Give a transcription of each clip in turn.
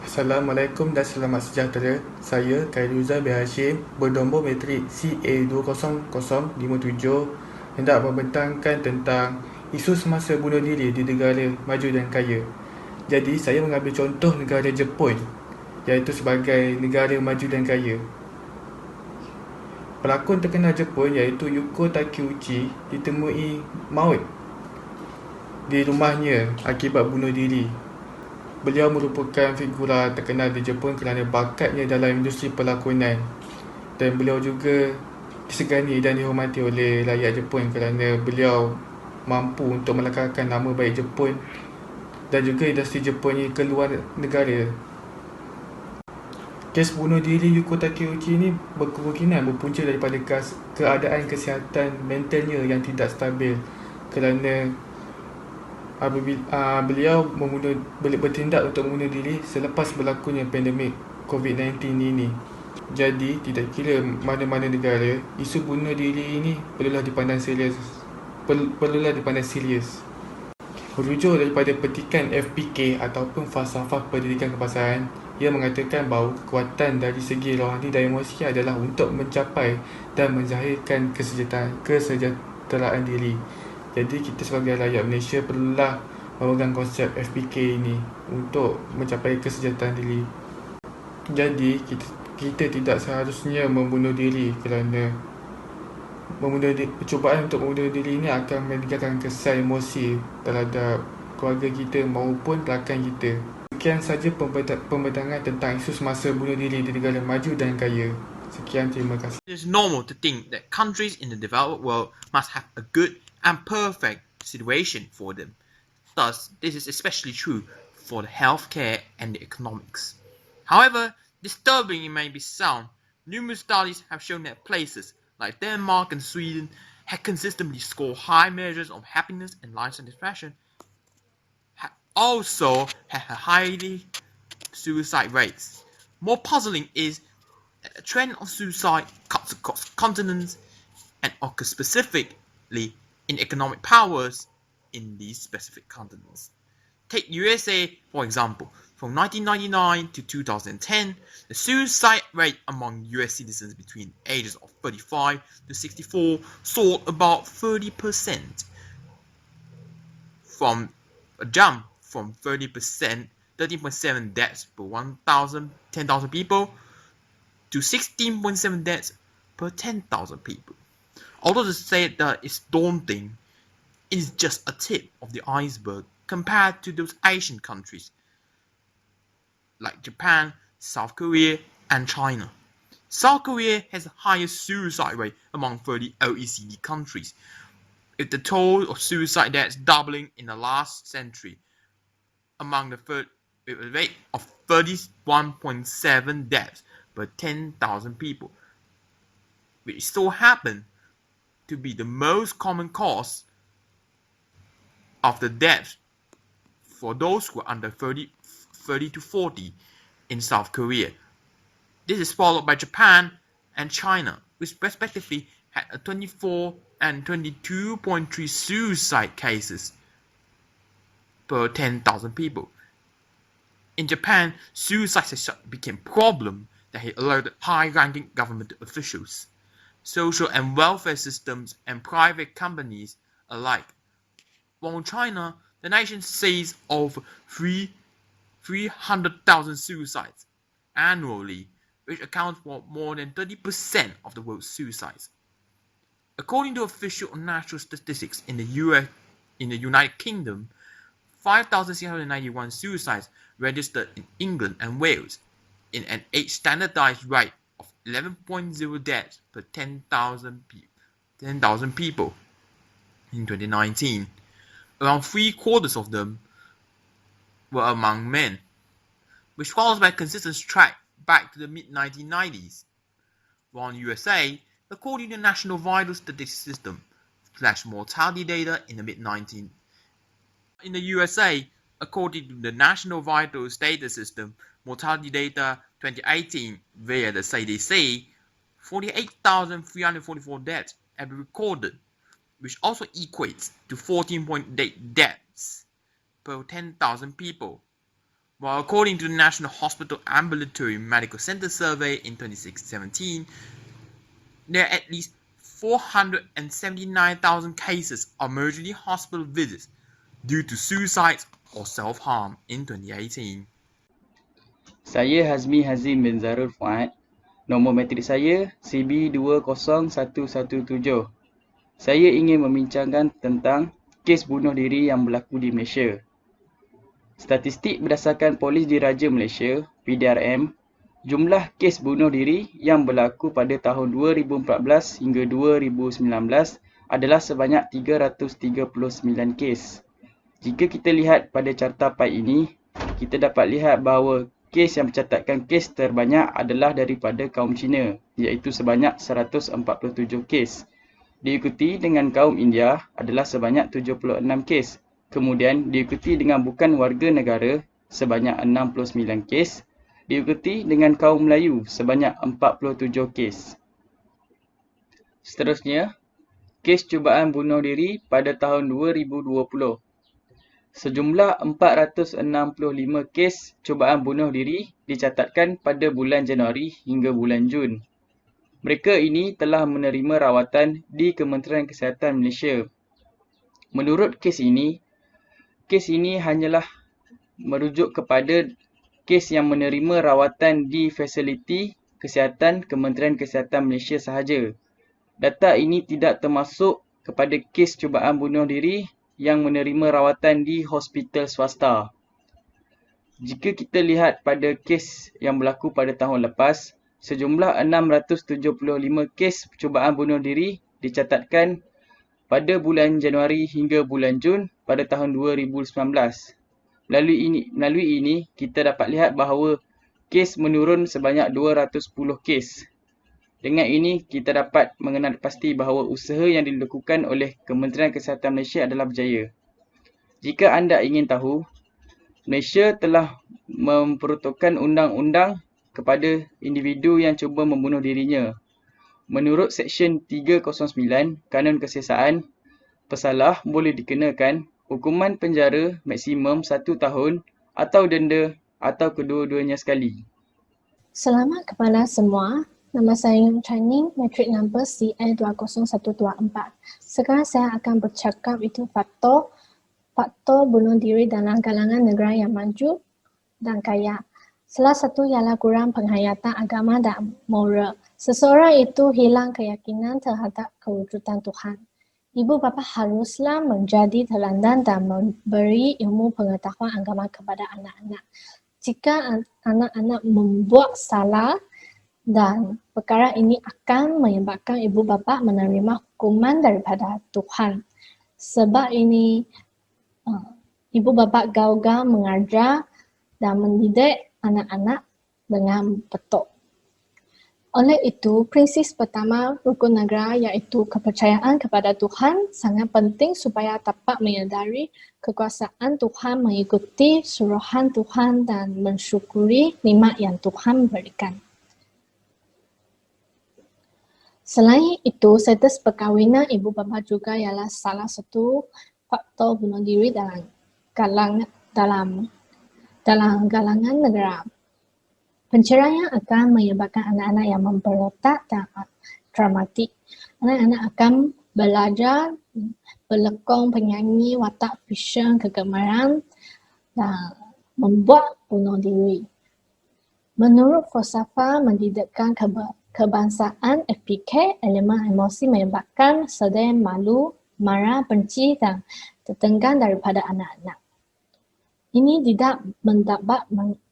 Assalamualaikum dan selamat sejahtera. Saya Khairuza bin Hashim bernombor matrik CA20057 hendak membentangkan tentang isu semasa bunuh diri di negara maju dan kaya. Jadi saya mengambil contoh negara Jepun iaitu sebagai negara maju dan kaya. Pelakon terkenal Jepun iaitu Yuko Takeuchi ditemui maut di rumahnya akibat bunuh diri. Beliau merupakan figura terkenal di Jepun kerana bakatnya dalam industri pelakonan, dan beliau juga disegani dan dihormati oleh rakyat Jepun kerana beliau mampu untuk melekalkan nama baik Jepun dan juga industri Jepun ini ke luar negara. Kes bunuh diri Yuko Takeuchi ini berkemungkinan berpunca daripada keadaan kesihatan mentalnya yang tidak stabil kerana beliau bertindak untuk membunuh diri selepas berlakunya pandemik COVID-19 ini. Jadi, tidak kira mana-mana negara, isu bunuh diri ini perlulah dipandang serius. Merujuk daripada petikan FPK ataupun Falsafah Pendidikan Kebangsaan, ia mengatakan bahawa kekuatan dari segi rohani dan emosi adalah untuk mencapai dan menzahirkan kesejahteraan diri. Jadi kita sebagai rakyat Malaysia perlulah memegang konsep FPK ini untuk mencapai kesejahteraan diri. Jadi kita tidak seharusnya membunuh diri kerana percubaan untuk membunuh diri ini akan meninggalkan kesan emosi terhadap keluarga kita maupun rakan kita. Sekian saja pembentangan tentang isu semasa bunuh diri di negara maju dan kaya. Sekian, terima kasih. It is normal to think that countries in the developed world must have a good and perfect situation for them. Thus, this is especially true for the healthcare and the economics. However, disturbing it may be sound, numerous studies have shown that places like Denmark and Sweden have consistently scored high measures of happiness and life satisfaction, also have a highly suicide rates. More puzzling is that the trend of suicide cuts across continents and occurs specifically in economic powers in these specific continents. Take USA, for example. From 1999 to 2010, the suicide rate among US citizens between ages of 35 to 64 soared about 30%, from a jump from 30%, 13.7 deaths per 10,000 people, to 16.7 deaths per 10,000 people. Although to say that it's daunting, it is just a tip of the iceberg compared to those Asian countries like Japan, South Korea, and China. South Korea has the highest suicide rate among 30 OECD countries, with the toll of suicide deaths doubling in the last century, with a rate of 31.7 deaths per 10,000 people, which so happen to be the most common cause of the deaths for those who are under 30 to 40 in South Korea. This is followed by Japan and China, which respectively had a 24 and 22.3 suicide cases per 10,000 people. In Japan, suicide became a problem that had alerted high-ranking government officials, social and welfare systems, and private companies alike. While in China, the nation sees over 300,000 suicides annually, which accounts for more than 30% of the world's suicides. According to official national statistics in the United Kingdom, 5,691 suicides registered in England and Wales, in an age standardized rate of 11.0 deaths per 10,000 people in 2019. Around 3/4 of them were among men, which follows by a consistent track back to the mid-1990s. While in USA, according to the National Vital Statistics System, mortality data in the mid-1990s. In the USA, according to the National Vital Status System, mortality data 2018 via the CDC, 48,344 deaths have been recorded, which also equates to 14.8 deaths per 10,000 people, Well, according to the National Hospital Ambulatory Medical Center survey in 2017, there are at least 479,000 cases of emergency hospital visits due to suicides or self-harm in 2018. Saya Hazmi Hazim bin Zarul Fuad. Nombor matrik saya CB20117. Saya ingin membincangkan tentang kes bunuh diri yang berlaku di Malaysia. Statistik berdasarkan Polis Diraja Malaysia, PDRM, jumlah kes bunuh diri yang berlaku pada tahun 2014 hingga 2019 adalah sebanyak 339 kes. Jika kita lihat pada carta pie ini, kita dapat lihat bahawa kes yang mencatatkan kes terbanyak adalah daripada kaum Cina, iaitu sebanyak 147 kes. Diikuti dengan kaum India adalah sebanyak 76 kes. Kemudian diikuti dengan bukan warga negara sebanyak 69 kes. Diikuti dengan kaum Melayu sebanyak 47 kes. Seterusnya, kes cubaan bunuh diri pada tahun 2020. Sejumlah 465 kes cubaan bunuh diri dicatatkan pada bulan Januari hingga bulan Jun. Mereka ini telah menerima rawatan di Kementerian Kesihatan Malaysia. Menurut kes ini hanyalah merujuk kepada kes yang menerima rawatan di fasiliti kesihatan Kementerian Kesihatan Malaysia sahaja. Data ini tidak termasuk kepada kes cubaan bunuh diri yang menerima rawatan di hospital swasta. Jika kita lihat pada kes yang berlaku pada tahun lepas, sejumlah 675 kes percubaan bunuh diri dicatatkan pada bulan Januari hingga bulan Jun pada tahun 2019. Melalui ini, kita dapat lihat bahawa kes menurun sebanyak 210 kes. Dengan ini, kita dapat mengenal pasti bahawa usaha yang dilakukan oleh Kementerian Kesihatan Malaysia adalah berjaya. Jika anda ingin tahu, Malaysia telah memperuntukkan undang-undang kepada individu yang cuba membunuh dirinya. Menurut Seksyen 309 Kanun Kesiasaan, pesalah boleh dikenakan hukuman penjara maksimum 1 tahun atau denda atau kedua-duanya sekali. Selamat kepada semua. Nama saya Yung Channing, matrik number CA20124. Sekarang saya akan bercakap itu faktor bunuh diri dalam kalangan negara yang maju dan kaya. Salah satu ialah kurang penghayatan agama dan moral. Seseorang itu hilang keyakinan terhadap kewujudan Tuhan. Ibu bapa haruslah menjadi teladan dan memberi ilmu pengetahuan agama kepada anak-anak. Jika anak-anak membuat salah dan perkara ini akan menyebabkan ibu bapa menerima hukuman daripada Tuhan. Sebab ini ibu bapa gagal mengajar dan mendidik anak-anak dengan betul. Oleh itu, prinsip pertama rukun negara iaitu kepercayaan kepada Tuhan sangat penting supaya dapat menyadari kekuasaan Tuhan, mengikuti suruhan Tuhan dan mensyukuri nikmat yang Tuhan berikan. Selain itu, status perkahwinan ibu bapa juga ialah salah satu faktor bunuh diri dalam kalangan negara. Penceraian akan menyebabkan anak-anak yang memberontak dan dramatik. Anak-anak akan belajar berlakon, penyanyi, watak fashion, kegemaran dan membuat bunuh diri. Menurut falsafah mendidikkan kebangsaan FPK, elemen emosi menyebabkan sedih, malu, marah, benci dan tertekan daripada anak-anak. Ini tidak mendapat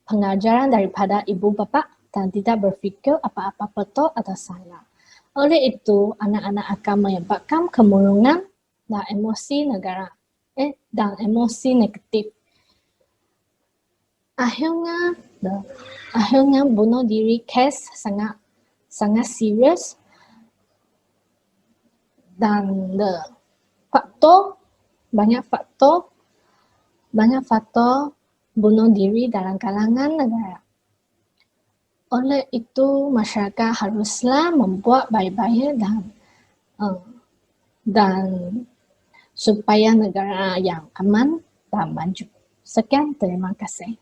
pengajaran daripada ibu bapa dan tidak berfikir apa-apa betul atau salah. Oleh itu, anak-anak akan menyebabkan kemurungan dan emosi negatif. Akhirnya bunuh diri kes sangat serius dan banyak faktor bunuh diri dalam kalangan negara. Oleh itu, masyarakat haruslah membuat baik-baik dan supaya negara yang aman dan maju. Sekian, terima kasih.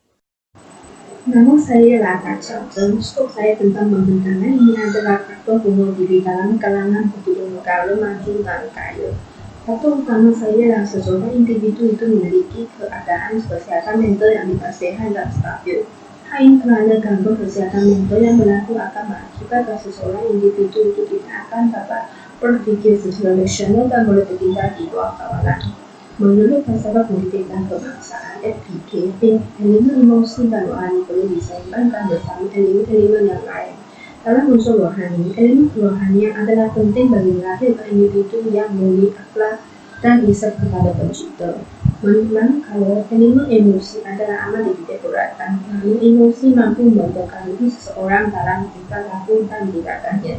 Nama saya Lara Charlton. Skop saya tentang pembentangan ini adalah faktor bunuh diri dalam kalangan penduduk negara maju dan kaya. Faktor utama saya adalah seseorang individu itu memiliki keadaan kesehatan mental yang tidak sehat dan stabil. Hal ini kerana gangguan kesehatan mental yang berlaku akan mengakibatkan seseorang individu itu tidak akan dapat berfikir secara rasional dan boleh tertinggal di luar kawalan. Menurut Falsafah Politik dan Kebangsaan (FPK), elemen emosi dan rohani perlu diseimbangkan bersama elemen-elemen yang lain. Dalam unsur rohani, elemen kerohanian adalah penting bagi melahirkan individu yang murni akhlak dan isap kepada pencipta. Manakala elemen emosi adalah amat tidak beratan, kerana emosi mampu mempengaruhi seseorang dalam tingkah laku dan tindakannya.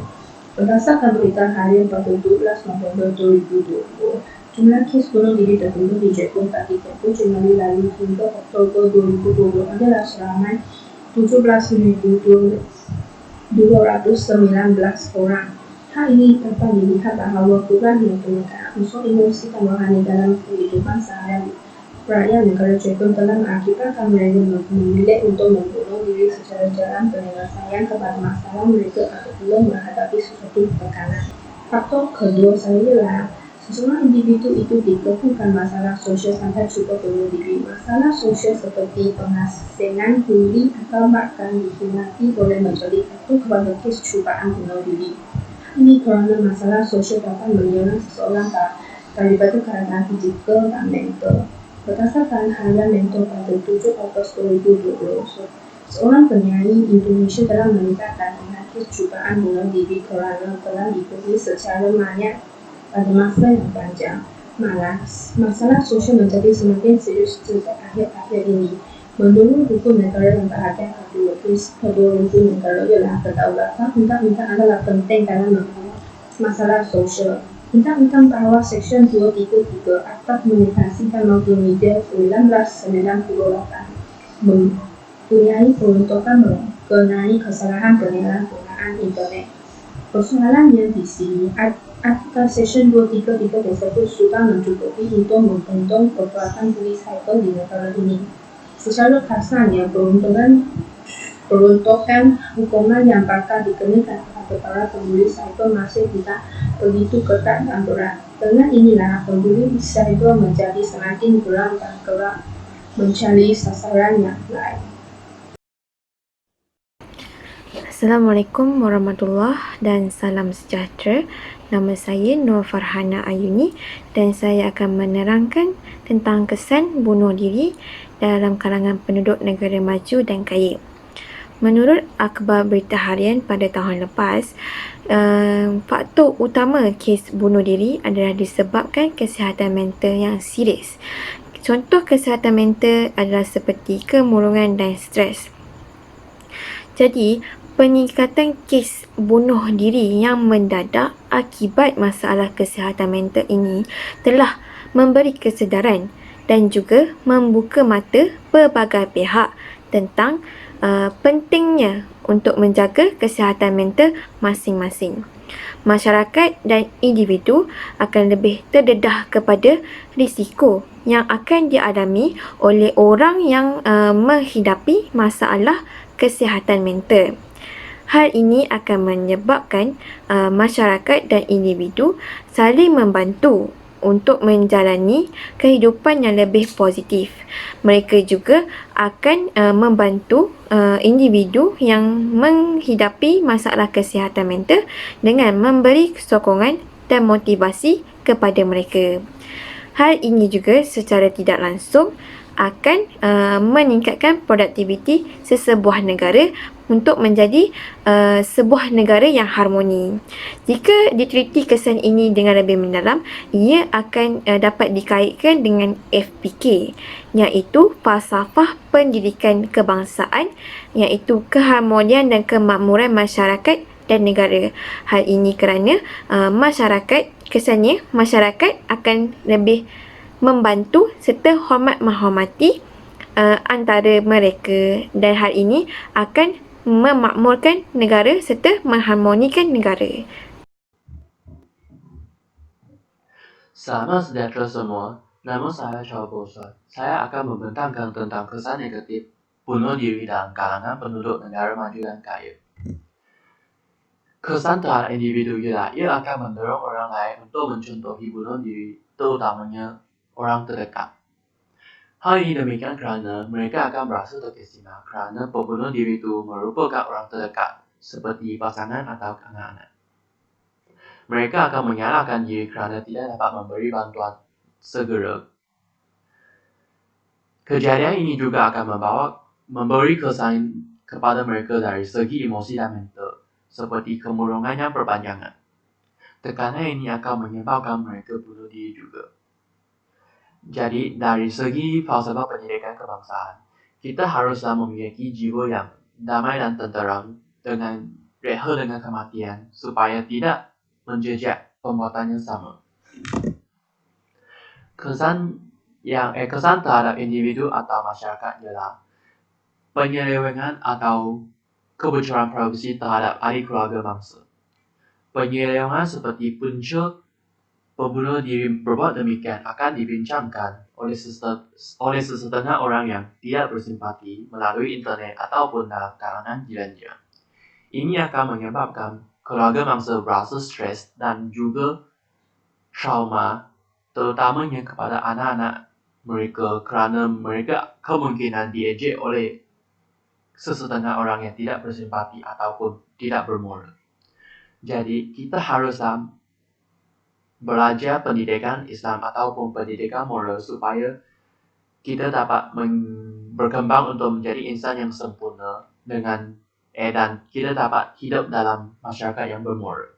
Berdasarkan berita harian pada 12 November 2020, jumlah kes bunuh diri tertentu di Jepun pada tempoh Januari lalu hingga Oktober 2020 adalah seramai 17,219 orang. Hal ini dapat dilihat bahawa kurangnya penekanan unsur emosi dan rohani dalam kehidupan sehari rakyat negara Jepun telah mengakibatkan mereka memilih untuk membunuh diri secara jalan penyelesaian kepada masalah mereka apabila menghadapi sesuatu tekanan. Faktor kedua saya ialah seseorang individu itu dikemukakan masalah sosial sampai cuba bunuh diri. Masalah sosial seperti pengasingan, buli atau bahkan dikhianati boleh menjadi faktor kepada kes cubaan bunuh diri. Ini kerana masalah sosial dapat menyerang seseorang daripada keadaan fizikal dan mental. Berdasarkan harian mental pada 7 Ogos 2020, seorang penyanyi Indonesia telah meningkatkan dengan kes cubaan bunuh diri kerana telah dibunuh secara mania pada masa yang panjang. Malah, masalah sosial menjadi semakin serius sejak akhir-akhir ini. Menurut hukum negara yang berada pada kedua hukum negara ialah kedaulatan undang-undang adalah penting dalam menghadapi masalah sosial. Undang-undang bawah Seksyen 233 Akta Komunikasi dan Multimedia 1998 mempunyai peruntukan mengenai kesalahan penyalahgunaan internet. Persoalannya di sini, Akta Seksyen 233 tersebut sudah mencukupi untuk membentuk perbuatan tulis cyber di negara ini. Secara kasarnya, peruntukan hukuman yang bakal dikenakan kepada para penulis cyber masih tidak begitu ketat dan berat. Dengan inilah, penulis cyber menjadi semakin geram dan kerap mencari sasaran yang lain. Assalamualaikum warahmatullahi dan salam sejahtera. Nama saya Nur Farhana Ayuni dan saya akan menerangkan tentang kesan bunuh diri dalam kalangan penduduk negara maju dan kaya. Menurut akhbar berita harian pada tahun lepas, faktor utama kes bunuh diri adalah disebabkan kesihatan mental yang serius. Contoh kesihatan mental adalah seperti kemurungan dan stres. Jadi, peningkatan kes bunuh diri yang mendadak akibat masalah kesihatan mental ini telah memberi kesedaran dan juga membuka mata pelbagai pihak tentang pentingnya untuk menjaga kesihatan mental masing-masing. Masyarakat dan individu akan lebih terdedah kepada risiko yang akan dialami oleh orang yang menghidapi masalah kesihatan mental. Hal ini akan menyebabkan masyarakat dan individu saling membantu untuk menjalani kehidupan yang lebih positif. Mereka juga akan membantu individu yang menghidapi masalah kesihatan mental dengan memberi sokongan dan motivasi kepada mereka. Hal ini juga secara tidak langsung akan meningkatkan produktiviti sesebuah negara untuk menjadi sebuah negara yang harmoni. Jika diteliti kesan ini dengan lebih mendalam, ia akan dapat dikaitkan dengan FPK, iaitu Falsafah Pendidikan Kebangsaan, iaitu keharmonian dan kemakmuran masyarakat dan negara. Hal ini kerana kesannya masyarakat akan lebih membantu serta hormat menghormati antara mereka, dan hal ini akan memakmurkan negara serta mengharmonikan negara. Salam sejahtera semua, nama saya Charles Boswell. Saya akan membentangkan tentang kesan negatif bunuh diri dalam kalangan penduduk negara maju dan kaya. Kesan terhadap individu ialah ia akan mendorong orang lain untuk mencontohi bunuh diri, terutamanya orang terdekat. Hal ini demikian kerana mereka akan merasa terkesima kerana pembunuh diri itu merupakan orang terdekat seperti pasangan atau anak-anak. Mereka akan menyalahkan diri kerana tidak dapat memberi bantuan segera. Kejadian ini juga akan memberi kesan kepada mereka dari segi emosi dan mental, seperti kemurungan yang berpanjangan. Tekanan ini akan menyebabkan mereka bunuh diri juga. Jadi, dari segi falsafah pendidikan kebangsaan, kita haruslah memiliki jiwa yang damai dan tenteram dengan reha dengan kematian supaya tidak menjejak perbuatan yang sama. Kesan terhadap individu atau masyarakat ialah penyelewengan atau kebocoran privasi terhadap ahli keluarga bangsa. Penyelewengan seperti punca pembunuh diri berbuat demikian akan dibincangkan oleh sesetengah orang yang tidak bersimpati melalui internet ataupun dalam kalangan jiran-jiran. Ini akan menyebabkan keluarga bangsa berasa stres dan juga trauma, terutamanya kepada anak-anak mereka kerana mereka kemungkinan diejek oleh sesetengah orang yang tidak bersimpati ataupun tidak bermoral. Jadi, kita haruslah belajar pendidikan Islam ataupun pendidikan moral supaya kita dapat berkembang untuk menjadi insan yang sempurna dan kita dapat hidup dalam masyarakat yang bermoral.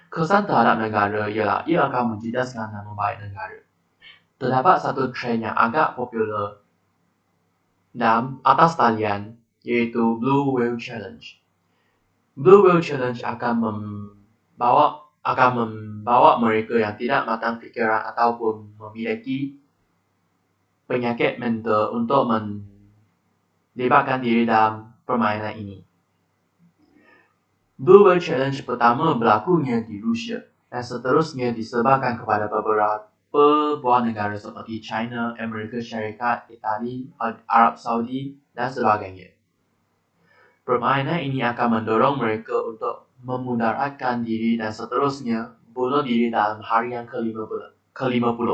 Kesan terhadap negara ialah ia akan menjejaskan nama baik negara. Terdapat satu trend yang agak popular dalam atas talian, iaitu Blue Whale Challenge. Blue Whale Challenge akan membawa mereka yang tidak matang fikiran ataupun memiliki penyakit mental untuk melibatkan diri dalam permainan ini. Blue Whale Challenge pertama berlakunya di Rusia dan seterusnya disebarkan kepada beberapa buah negara seperti China, Amerika Syarikat, Itali, Arab Saudi, dan sebagainya. Permainan ini akan mendorong mereka untuk memudaratkan diri dan seterusnya bunuh diri dalam hari yang ke-50.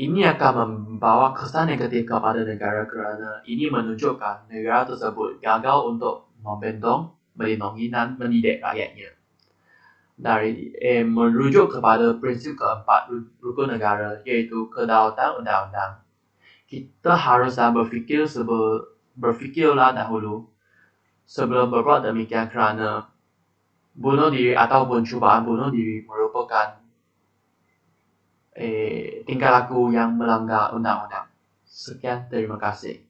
Ini akan membawa kesan negatif kepada negara kerana ini menunjukkan negara tersebut gagal untuk membendong, melindungi dan mendidik rakyatnya. Merujuk kepada prinsip keempat rukun negara, iaitu kedaulatan undang-undang. Kita haruslah berfikirlah dahulu sebelum berbuat demikian kerana bunuh diri ataupun cubaan bunuh diri merupakan tingkah laku yang melanggar undang-undang. Sekian, terima kasih.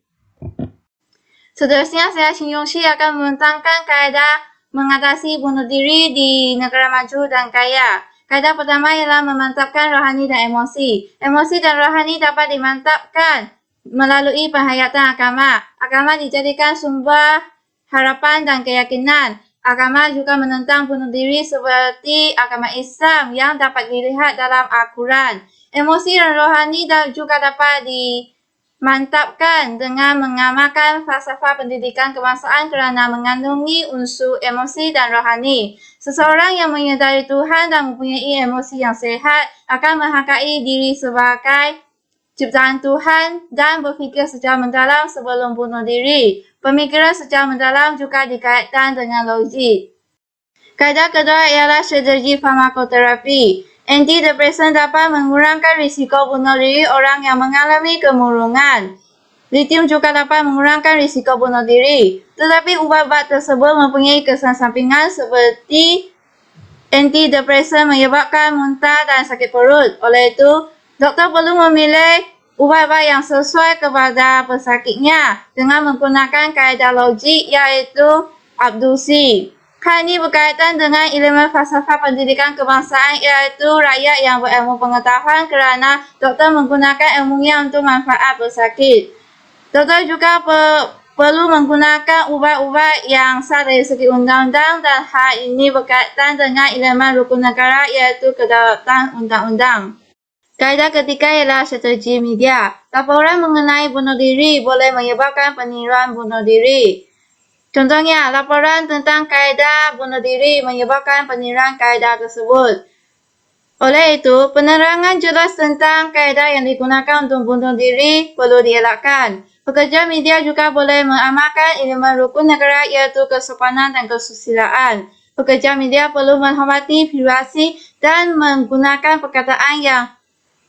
Seterusnya, saya Chin Yongxi akan membentangkan kaedah mengatasi bunuh diri di negara maju dan kaya. Kaedah pertama ialah memantapkan rohani dan emosi. Emosi dan rohani dapat dimantapkan melalui penghayatan agama. Agama dijadikan sumber harapan dan keyakinan. Agama juga menentang bunuh diri seperti agama Islam yang dapat dilihat dalam Al-Quran. Emosi dan rohani juga dapat dimantapkan dengan mengamalkan falsafah pendidikan kebangsaan kerana mengandungi unsur emosi dan rohani. Seseorang yang menyedari Tuhan dan mempunyai emosi yang sehat akan menghargai diri sebagai ciptaan Tuhan dan berfikir secara mendalam sebelum bunuh diri. Pemikiran secara mendalam juga dikaitkan dengan logik. Kaedah kedua ialah strategi farmakoterapi. Antidepresan dapat mengurangkan risiko bunuh diri orang yang mengalami kemurungan. Lithium juga dapat mengurangkan risiko bunuh diri. Tetapi ubat-ubat tersebut mempunyai kesan sampingan seperti antidepresan menyebabkan muntah dan sakit perut. Oleh itu, doktor perlu memilih ubat-ubat yang sesuai kepada pesakitnya dengan menggunakan kaedah logik iaitu abduksi. Hal ini berkaitan dengan elemen falsafah pendidikan kebangsaan iaitu rakyat yang berilmu pengetahuan kerana doktor menggunakan ilmunya untuk manfaat pesakit. Doktor juga perlu menggunakan ubat-ubat yang sah dari segi undang-undang dan hal ini berkaitan dengan elemen rukun negara iaitu kedaulatan undang-undang. Kaedah ketiga ialah strategi media. Laporan mengenai bunuh diri boleh menyebabkan peniruan bunuh diri. Contohnya, laporan tentang kaedah bunuh diri menyebabkan peniruan kaedah tersebut. Oleh itu, penerangan jelas tentang kaedah yang digunakan untuk bunuh diri perlu dielakkan. Pekerja media juga boleh mengamalkan elemen rukun negara iaitu kesopanan dan kesusilaan. Pekerja media perlu menghormati privasi dan menggunakan perkataan yang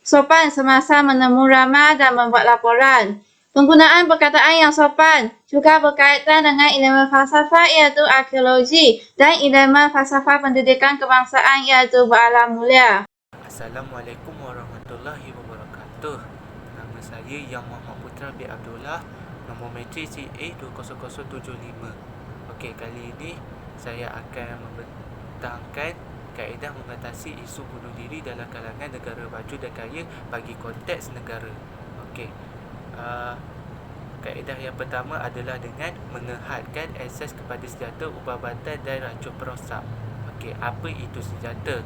sopan semasa menemu ramah dan membuat laporan. Penggunaan perkataan yang sopan juga berkaitan dengan elemen falsafah iaitu arkeologi dan elemen falsafah pendidikan kebangsaan iaitu beralam mulia. Assalamualaikum warahmatullahi wabarakatuh. Nama saya Yang Muhammad Putra bin Abdullah, nombor matrik CA20075. Okey, kali ini saya akan membentangkan kaedah mengatasi isu bunuh diri dalam kalangan negara maju dan kaya bagi konteks negara. Okey. Kaedah yang pertama adalah dengan mengehadkan akses kepada senjata, ubat-ubatan dan racun perosak. Okey, apa itu senjata?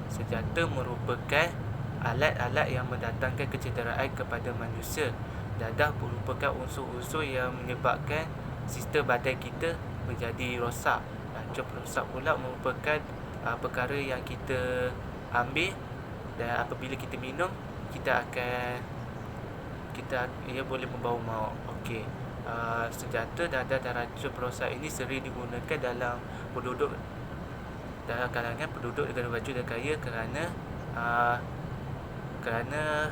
Senjata merupakan alat-alat yang mendatangkan kecederaan kepada manusia. Dadah merupakan unsur-unsur yang menyebabkan sistem badan kita menjadi rosak. Racun perosak pula merupakan perkara yang kita ambil dan apabila kita minum, ia boleh membawa maut. Okey. Senjata dadah dan racun perosak ini sering digunakan dalam kalangan penduduk negara maju dan kaya kerana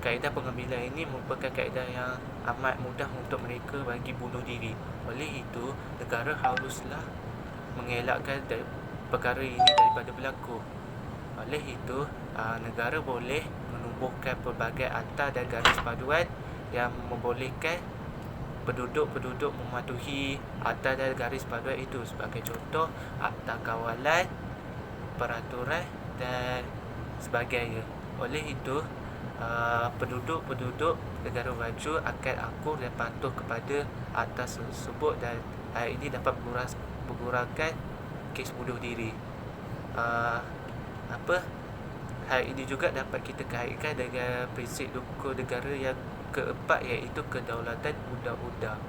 kaedah pengambilan ini merupakan kaedah yang amat mudah untuk mereka bagi bunuh diri. Oleh itu, negara haruslah mengelakkan perkara ini daripada berlaku. Oleh itu, negara boleh menumbuhkan pelbagai akta dan garis paduan yang membolehkan penduduk-penduduk mematuhi akta dan garis paduan itu. Sebagai contoh, akta kawalan, peraturan dan sebagainya. Oleh itu, penduduk-penduduk negara maju akan akur dan patuh kepada akta tersebut dan hal ini dapat mengurangkan kes bunuh diri. Hal ini juga dapat kita kaitkan dengan prinsip hukum negara yang keempat iaitu kedaulatan undang-undang.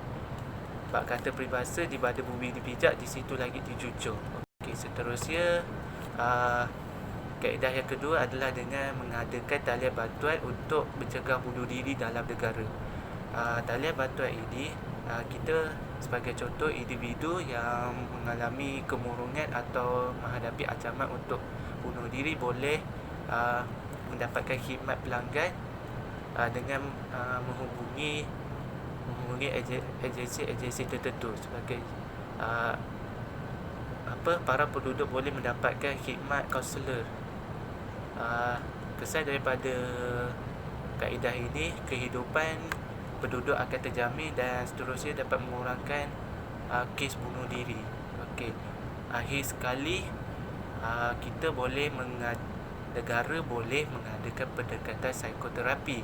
Bab kata peribahasa, di mana bumi dipijak, di situ langit dijunjung. Okey, seterusnya kaedah yang kedua adalah dengan mengadakan talian bantuan untuk mencegah bunuh diri dalam negara. Talian bantuan ini kita sebagai contoh individu yang mengalami kemurungan atau menghadapi ancaman untuk bunuh diri boleh mendapatkan khidmat pelanggan dengan menghubungi agensi tertentu. Sebagai para penduduk boleh mendapatkan khidmat kaunselor. Kesan daripada kaedah ini, kehidupan penduduk akan terjamin dan seterusnya dapat mengurangkan kes bunuh diri. Okey. Akhir sekali, negara boleh mengadakan pendekatan psikoterapi.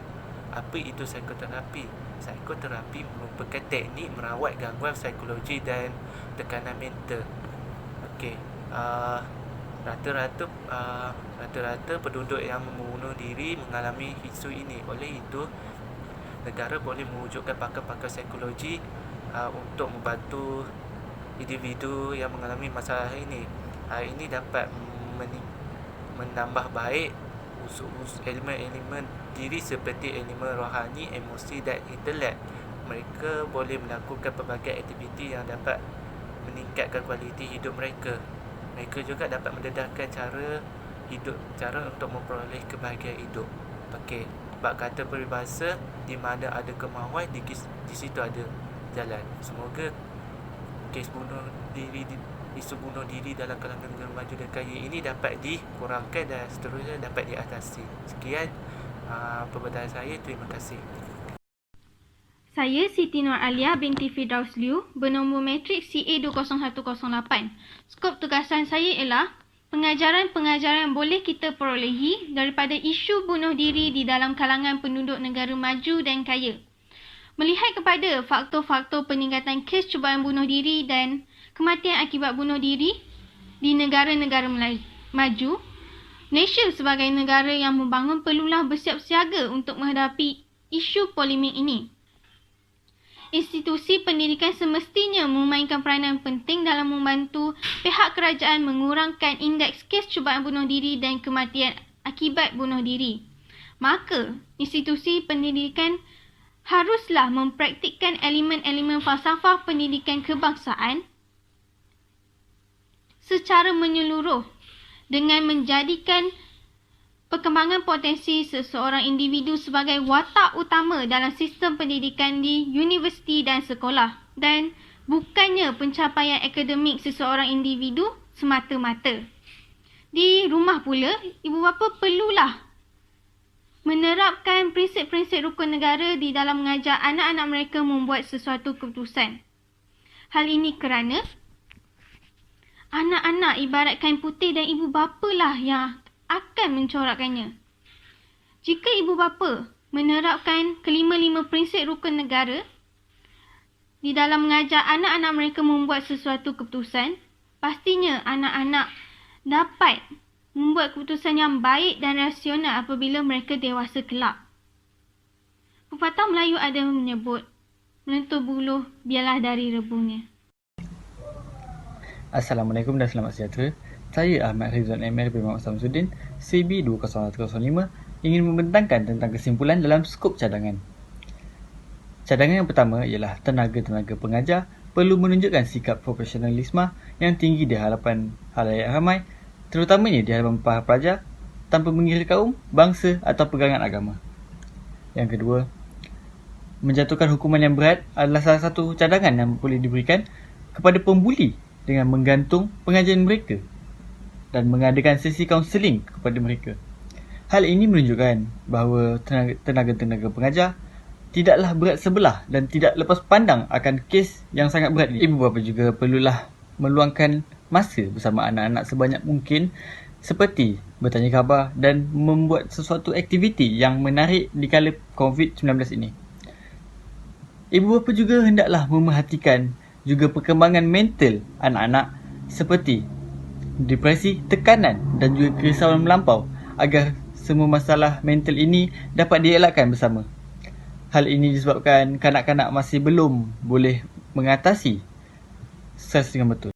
Apa itu psikoterapi? Psikoterapi merupakan teknik merawat gangguan psikologi dan tekanan mental. Okey. Rata-rata penduduk yang membunuh diri mengalami isu ini. Oleh itu, negara boleh mewujudkan pakar-pakar psikologi untuk membantu individu yang mengalami masalah ini. Ini dapat menambah baik elemen-elemen diri seperti elemen rohani, emosi dan intelek. Mereka boleh melakukan pelbagai aktiviti yang dapat meningkatkan kualiti hidup mereka. Mereka juga dapat mendedahkan cara untuk memperoleh kebahagiaan hidup. Okey, bab kata peribahasa, di mana ada kemahuan, di situ ada jalan. Semoga kes isu bunuh diri dalam kalangan negara maju dan kaya ini dapat dikurangkan dan seterusnya dapat diatasi. Sekian pemberitaan saya. Terima kasih. Saya Siti Nur Alia binti Firdaus Liu, bernombor matrik CA20108. Skop tugasan saya ialah pengajaran-pengajaran yang boleh kita perolehi daripada isu bunuh diri di dalam kalangan penduduk negara maju dan kaya. Melihat kepada faktor-faktor peningkatan kes cubaan bunuh diri dan kematian akibat bunuh diri di negara-negara maju, Malaysia sebagai negara yang membangun perlulah bersiap siaga untuk menghadapi isu polemik ini. Institusi pendidikan semestinya memainkan peranan penting dalam membantu pihak kerajaan mengurangkan indeks kes cubaan bunuh diri dan kematian akibat bunuh diri. Maka, institusi pendidikan haruslah mempraktikkan elemen-elemen falsafah pendidikan kebangsaan secara menyeluruh dengan menjadikan perkembangan potensi seseorang individu sebagai watak utama dalam sistem pendidikan di universiti dan sekolah dan bukannya pencapaian akademik seseorang individu semata-mata. Di rumah pula, ibu bapa perlulah menerapkan prinsip-prinsip rukun negara di dalam mengajar anak-anak mereka membuat sesuatu keputusan. Hal ini kerana anak-anak ibarat kain putih dan ibu bapalah yang akan mencorakkannya. Jika ibu bapa menerapkan kelima-lima prinsip rukun negara di dalam mengajar anak-anak mereka membuat sesuatu keputusan, pastinya anak-anak dapat membuat keputusan yang baik dan rasional apabila mereka dewasa kelak. Pepatah Melayu ada menyebut, melentur buluh biarlah dari rebunya. Assalamualaikum dan selamat sejahtera. Saya Ahmad Rizwan MR bin Muhammad Samsudin, CB 20105, ingin membentangkan tentang kesimpulan dalam skop cadangan. Cadangan yang pertama ialah tenaga-tenaga pengajar perlu menunjukkan sikap profesionalisme yang tinggi di hadapan halayak ramai, terutamanya di hadapan para pelajar, tanpa mengira kaum, bangsa atau pegangan agama. Yang kedua, menjatuhkan hukuman yang berat adalah salah satu cadangan yang boleh diberikan kepada pembuli dengan menggantung pengajian mereka dan mengadakan sesi kaunseling kepada mereka. Hal ini menunjukkan bahawa tenaga-tenaga pengajar tidaklah berat sebelah dan tidak lepas pandang akan kes yang sangat berat ini. Ibu bapa juga perlulah meluangkan masa bersama anak-anak sebanyak mungkin seperti bertanya khabar dan membuat sesuatu aktiviti yang menarik di kala COVID-19 ini. Ibu bapa juga hendaklah memerhatikan juga perkembangan mental anak-anak seperti depresi, tekanan dan juga kerisauan melampau agar semua masalah mental ini dapat dielakkan bersama. Hal ini disebabkan kanak-kanak masih belum boleh mengatasi stres dengan betul.